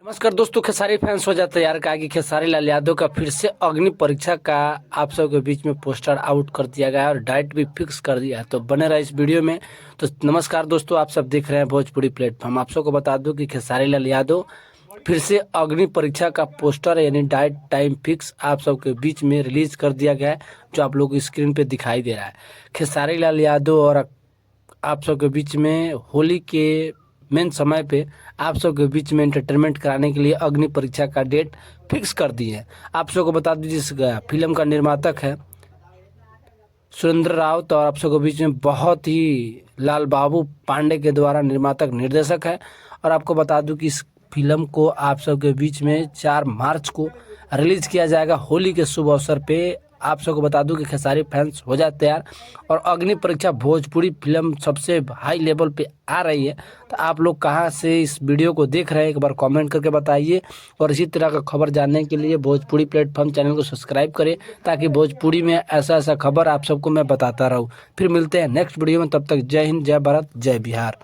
नमस्कार दोस्तों, खेसारी फैंस हो जाते यार का कि खेसारी लाल यादव का फिर से अग्नि परीक्षा का आप सबके बीच में पोस्टर आउट कर दिया गया है और डाइट भी फिक्स कर दिया है। तो बने रहे इस वीडियो में। तो नमस्कार दोस्तों, आप सब देख रहे हैं भोजपुरी प्लेटफॉर्म। आप सबको बता दूं कि खेसारी लाल यादव फिर से अग्नि परीक्षा का पोस्टर यानी डाइट टाइम फिक्स आप सबके बीच में रिलीज कर दिया गया है, जो आप लोग स्क्रीन पे दिखाई दे रहा है। खेसारी लाल यादव और आप सबके बीच में होली के मेन समय पे आप सबके बीच में एंटरटेनमेंट कराने के लिए अग्नि परीक्षा का डेट फिक्स कर दी है। आप सबको बता दीजिए, इस फिल्म का निर्माता है सुरेंद्र राउत और आप सबके बीच में बहुत ही लाल बाबू पांडे के द्वारा निर्माता निर्देशक है। और आपको बता दूं कि इस फिल्म को आप सबके बीच में 4 मार्च को रिलीज किया जाएगा होली के शुभ अवसर पे। आप सबको बता दूं कि खेसारी फैंस हो जाए तैयार और अग्नि परीक्षा भोजपुरी फिल्म सबसे हाई लेवल पे आ रही है। तो आप लोग कहां से इस वीडियो को देख रहे हैं एक बार कमेंट करके बताइए। और इसी तरह का खबर जानने के लिए भोजपुरी प्लेटफॉर्म चैनल को सब्सक्राइब करें, ताकि भोजपुरी में ऐसा ऐसा खबर आप सबको मैं बताता रहूं। फिर मिलते हैं नेक्स्ट वीडियो में, तब तक जय हिंद, जय भारत, जय बिहार।